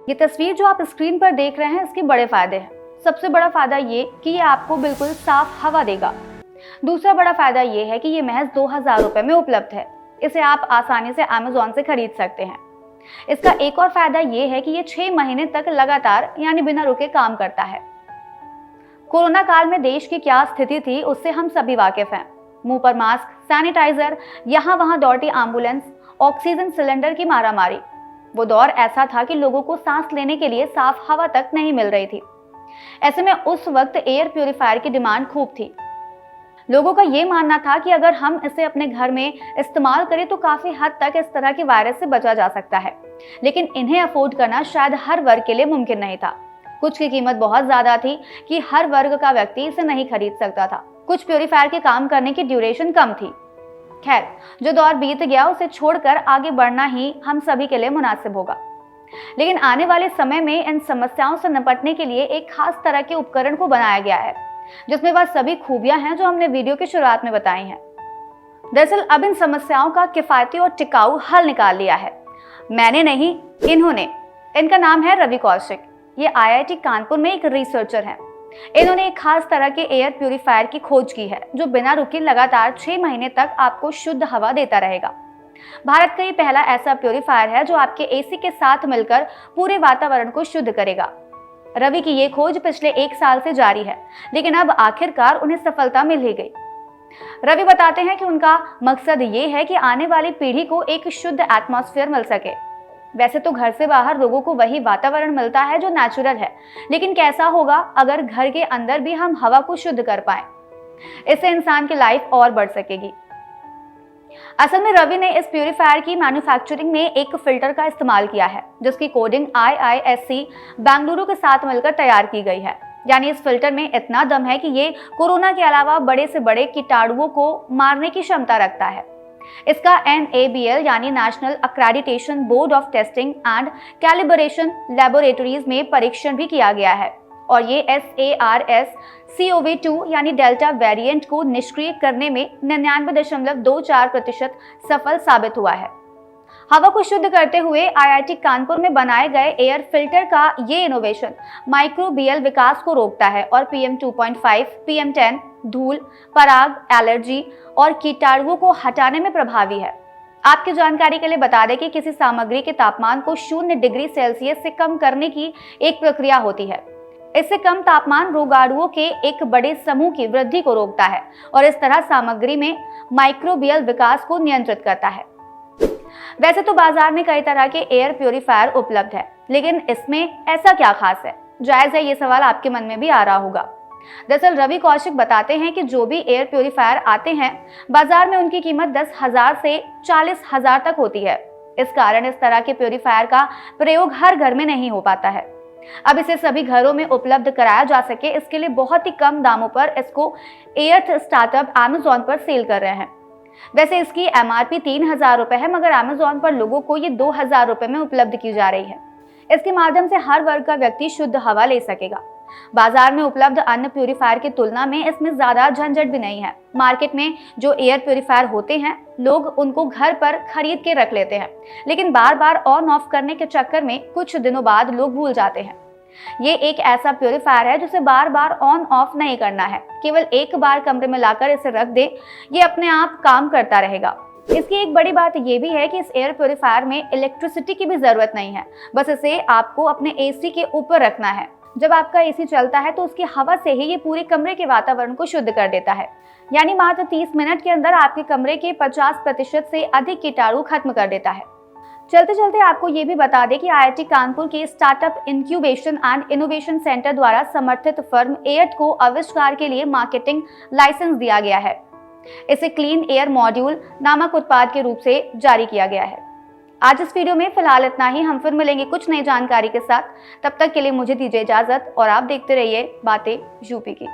ये तस्वीर जो आप स्क्रीन पर देख रहे हैं, इसके बड़े फायदे हैं। सबसे बड़ा फायदा ये कि ये आपको बिल्कुल साफ हवा देगा। दूसरा बड़ा फायदा ये है कि ये महज 2000 रुपए में उपलब्ध है। इसे आप आसानी से अमेज़न से खरीद सकते हैं। इसका एक और फायदा ये है कि ये 6 महीने तक लगातार यानी बिना रुके काम करता है। कोरोना काल में देश की क्या स्थिति थी उससे हम सभी वाकिफ हैं। मुंह पर मास्क, सैनिटाइजर, यहाँ वहां दौड़ती एम्बुलेंस, ऑक्सीजन सिलेंडर की मारामारी। वो दौर ऐसा था कि लोगों को सांस लेने के लिए साफ हवा तक नहीं मिल रही थी। ऐसे में उस वक्त एयर प्यूरिफायर की डिमांड खूब थी। लोगों का ये मानना था कि अगर हम इसे अपने घर में इस्तेमाल करें तो काफी हद तक इस तरह के वायरस से बचा जा सकता है, लेकिन इन्हें अफोर्ड करना शायद हर वर्ग के लिए मुमकिन नहीं था। कुछ की कीमत बहुत ज्यादा थी कि हर वर्ग का व्यक्ति इसे नहीं खरीद सकता था। कुछ प्यूरिफायर के काम करने की ड्यूरेशन कम थी। खैर, जो दौर बीत गया उसे छोड़कर आगे बढ़ना ही हम सभी के लिए मुनासिब होगा। लेकिन आने वाले समय में इन समस्याओं से निपटने के लिए एक खास तरह के उपकरण को बनाया गया है, जिसमें वह सभी खूबियां हैं जो हमने वीडियो की शुरुआत में बताई हैं। दरअसल अब इन समस्याओं का किफायती और टिकाऊ हल निकाल लिया है। मैंने नहीं, इन्होंने। इनका नाम है रवि कौशिक। ये IIT कानपुर में एक रिसर्चर हैं। इन्होंने एक खास तरह के एयर प्यूरिफायर की खोज की है जो बिना रुके लगातार 6 महीने तक आपको शुद्ध हवा देता रहेगा। भारत का ये पहला ऐसा प्यूरिफायर है जो आपके AC के साथ मिलकर पूरे वातावरण को शुद्ध करेगा। रवि की ये खोज पिछले 1 साल से जारी है, लेकिन अब आखिरकार उन्हें सफलता मिल ही गई। रवि बताते हैं कि उनका मकसद ये है कि आने वाली पीढ़ी को एक शुद्ध एटमॉस्फेयर मिल सके। वैसे तो घर से बाहर लोगों को वही वातावरण मिलता है जो नेचुरल है, लेकिन कैसा होगा अगर घर के अंदर भी हम हवा को शुद्ध कर पाएं? इससे इंसान की लाइफ और बढ़ सकेगी। असल में रवि ने इस प्यूरिफायर की मैन्युफैक्चरिंग में एक फिल्टर का इस्तेमाल किया है जिसकी कोडिंग IISc बेंगलुरु के साथ मिलकर तैयार की गई है। यानी इस फिल्टर में इतना दम है कि ये कोरोना के अलावा बड़े से बड़े कीटाणुओं को मारने की क्षमता रखता है। इसका NABL यानी national accreditation board of testing and calibration laboratories में परीक्षण भी किया गया है और ये SARS-CoV-2 यानी डेल्टा वेरिएंट को निष्क्रिय करने में 99.24% सफल साबित हुआ है। हवा को शुद्ध करते हुए IIT कानपुर में बनाए गए एयर फिल्टर का ये इनोवेशन माइक्रोबियल विकास को रोकता है और PM2.5, PM10, धूल, पराग, एलर्जी और कीटाणुओं को हटाने में प्रभावी है। आपकी जानकारी के लिए बता दें कि किसी सामग्री के तापमान को 0 डिग्री सेल्सियस से कम करने की एक प्रक्रिया होती है। इससे कम तापमान रोगाणुओं के एक बड़े समूह की वृद्धि को रोकता है और इस तरह सामग्री में माइक्रोबियल विकास को नियंत्रित करता है। वैसे तो बाजार में कई तरह के एयर प्यूरिफायर उपलब्ध है, लेकिन इसमें ऐसा क्या खास है? जायज है ये सवाल आपके मन में भी आ रहा होगा। दरअसल रवि कौशिक बताते हैं कि जो भी एयर प्यूरिफायर आते हैं बाजार में उनकी कीमत 10,000 से 40,000 तक होती है। इस कारण इस तरह के प्यूरिफायर का प्रयोग हर घर में नहीं हो पाता है। अब इसे सभी घरों में उपलब्ध कराया जा सके, इसके लिए बहुत ही कम दामों पर इसको एयर स्टार्टअप अमेज़न पर सेल कर रहे हैं। वैसे इसकी MRP 3,000 रुपए है, मगर अमेज़न पर लोगों को ये 2,000 रुपए में उपलब्ध की जा रही है। इसके माध्यम से हर वर्ग का व्यक्ति शुद्ध हवा ले सकेगा। बाजार में उपलब्ध अन्य प्यूरिफायर की तुलना में इसमें ज्यादा झंझट भी नहीं है। मार्केट में जो एयर प्यूरिफायर होते हैं लोग उनको घर पर खरीद के रख लेते हैं, लेकिन बार बार ऑन ऑफ करने के चक्कर में कुछ दिनों बाद लोग भूल जाते हैं। ये एक ऐसा प्यूरिफायर है जिसे बार बार ऑन ऑफ नहीं करना है, केवल एक बार कमरे में लाकर इसे रख दे, ये अपने आप काम करता रहेगा। इसकी एक बड़ी बात यह भी है कि इस एयर प्यूरिफायर में इलेक्ट्रिसिटी की भी जरूरत नहीं है, बस इसे आपको अपने AC के ऊपर रखना है। जब आपका AC चलता है तो उसकी हवा से ही ये पूरे कमरे के वातावरण को शुद्ध कर देता है। यानी मात्र 30 मिनट के अंदर आपके कमरे के 50% से अधिक कीटाणु खत्म कर देता है। चलते चलते आपको ये भी बता दें कि IIT कानपुर के startup incubation and innovation centre द्वारा समर्थित फर्म एयर्ट को आविष्कार के लिए मार्केटिंग लाइसेंस दिया गया है। इसे क्लीन एयर मॉड्यूल नामक उत्पाद के रूप से जारी किया गया है। आज इस वीडियो में फिलहाल इतना ही। हम फिर मिलेंगे कुछ नई जानकारी के साथ। तब तक के लिए मुझे दीजिए इजाजत और आप देखते रहिए बातें यूपी की।